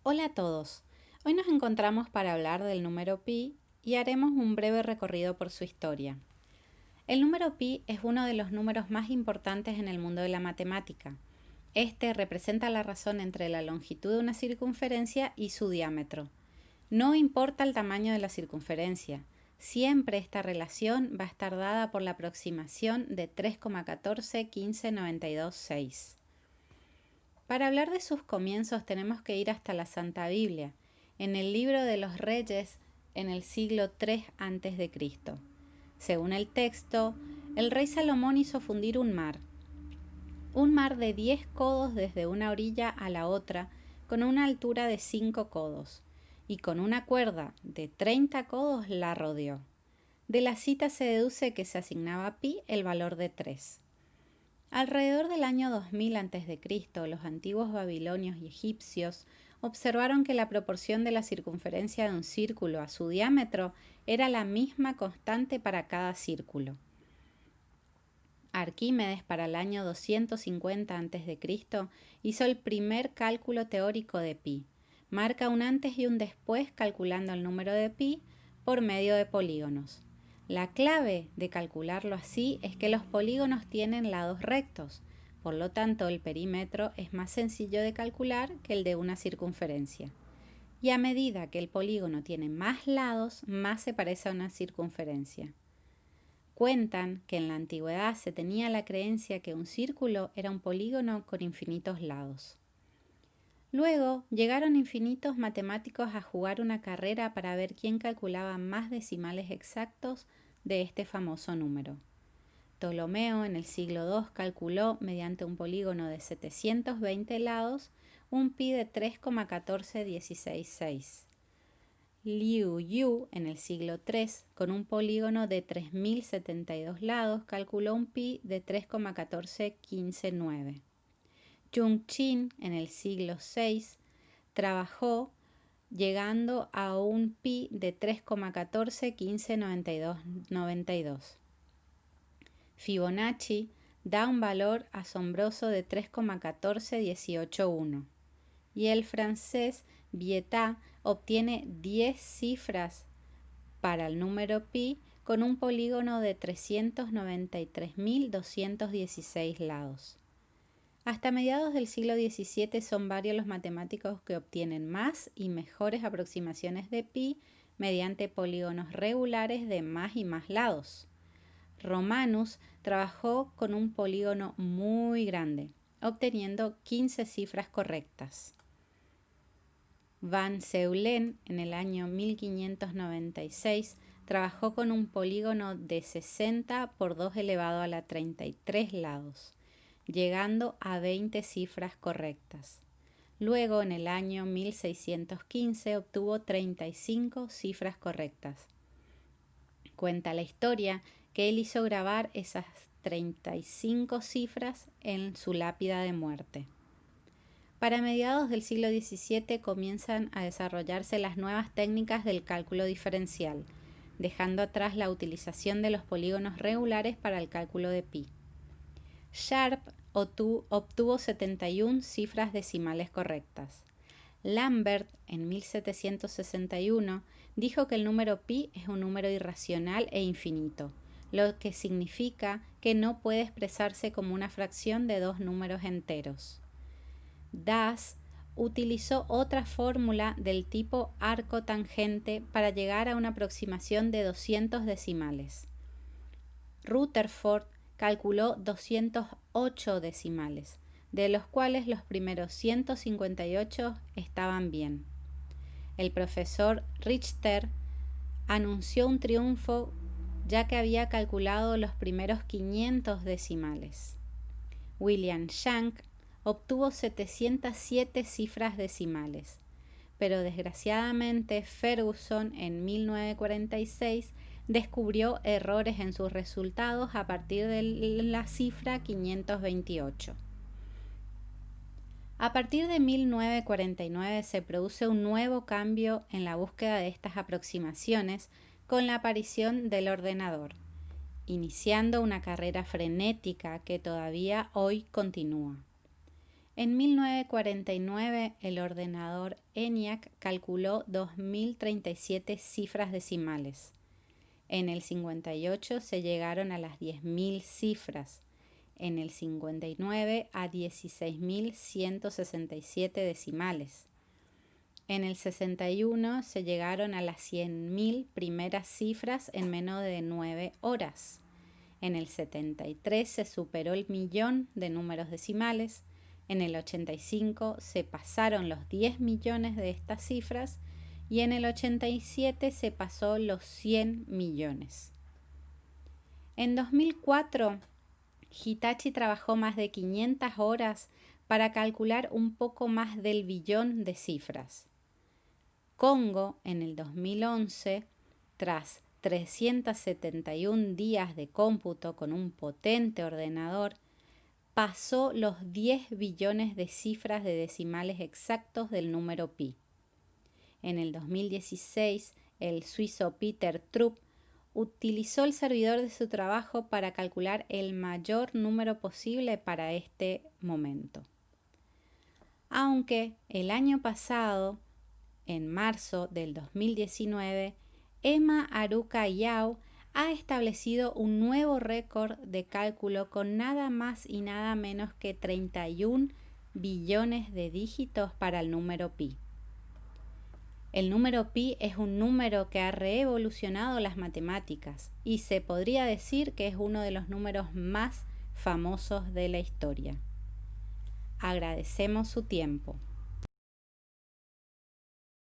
Hola a todos. Hoy nos encontramos para hablar del número pi y haremos un breve recorrido por su historia. El número pi es uno de los números más importantes en el mundo de la matemática. Este representa la razón entre la longitud de una circunferencia y su diámetro. No importa el tamaño de la circunferencia, siempre esta relación va a estar dada por la aproximación de 3,141592,6. Para hablar de sus comienzos tenemos que ir hasta la Santa Biblia, en el libro de los Reyes en el siglo III a.C. Según el texto, el rey Salomón hizo fundir un mar de 10 codos desde una orilla a la otra, con una altura de 5 codos, y con una cuerda de 30 codos la rodeó. De la cita se deduce que se asignaba a pi el valor de 3. Alrededor del año 2000 a.C., los antiguos babilonios y egipcios observaron que la proporción de la circunferencia de un círculo a su diámetro era la misma constante para cada círculo. Arquímedes, para el año 250 a.C., hizo el primer cálculo teórico de pi. Marca un antes y un después calculando el número de pi por medio de polígonos. La clave de calcularlo así es que los polígonos tienen lados rectos, por lo tanto el perímetro es más sencillo de calcular que el de una circunferencia. Y a medida que el polígono tiene más lados, más se parece a una circunferencia. Cuentan que en la antigüedad se tenía la creencia que un círculo era un polígono con infinitos lados. Luego llegaron infinitos matemáticos a jugar una carrera para ver quién calculaba más decimales exactos de este famoso número. Ptolomeo en el siglo II calculó mediante un polígono de 720 lados un pi de 3,14166. Liu Yu en el siglo III con un polígono de 3072 lados calculó un pi de 3,14159. Yung Chin en el siglo VI trabajó llegando a un pi de 3,141592. Fibonacci da un valor asombroso de 3,14181 y el francés Vieta obtiene 10 cifras para el número pi con un polígono de 393.216 lados. Hasta mediados del siglo XVII son varios los matemáticos que obtienen más y mejores aproximaciones de pi mediante polígonos regulares de más y más lados. Romanus trabajó con un polígono muy grande, obteniendo 15 cifras correctas. Van Zeulen en el año 1596 trabajó con un polígono de 60 por 2 elevado a la 33 lados, llegando a 20 cifras correctas. Luego, en el año 1615, obtuvo 35 cifras correctas. Cuenta la historia que él hizo grabar esas 35 cifras en su lápida de muerte. Para mediados del siglo XVII comienzan a desarrollarse las nuevas técnicas del cálculo diferencial, dejando atrás la utilización de los polígonos regulares para el cálculo de pi. Sharp obtuvo 71 cifras decimales correctas. Lambert, en 1761, dijo que el número pi es un número irracional e infinito, lo que significa que no puede expresarse como una fracción de dos números enteros. Das utilizó otra fórmula del tipo arco tangente para llegar a una aproximación de 200 decimales. Rutherford calculó 208 decimales, de los cuales los primeros 158 estaban bien. El profesor Richter anunció un triunfo ya que había calculado los primeros 500 decimales. William Shank obtuvo 707 cifras decimales, pero desgraciadamente Ferguson en 1946 descubrió errores en sus resultados a partir de la cifra 528. A partir de 1949 se produce un nuevo cambio en la búsqueda de estas aproximaciones con la aparición del ordenador, iniciando una carrera frenética que todavía hoy continúa. En 1949, el ordenador ENIAC calculó 2037 cifras decimales. En el 58 se llegaron a las 10.000 cifras. En el 59 a 16.167 decimales. En el 61 se llegaron a las 100.000 primeras cifras en menos de 9 horas. En el 73 se superó el millón de números decimales. En el 85 se pasaron los 10 millones de estas cifras y en el 87 se pasó los 100 millones. En 2004, Hitachi trabajó más de 500 horas para calcular un poco más del billón de cifras. Congo, en el 2011, tras 371 días de cómputo con un potente ordenador, pasó los 10 billones de cifras de decimales exactos del número pi. En el 2016, el suizo Peter Trupp utilizó el servidor de su trabajo para calcular el mayor número posible para este momento. Aunque el año pasado, en marzo del 2019, Emma Aruka Yao ha establecido un nuevo récord de cálculo con nada más y nada menos que 31 billones de dígitos para el número pi. El número pi es un número que ha revolucionado las matemáticas y se podría decir que es uno de los números más famosos de la historia. Agradecemos su tiempo.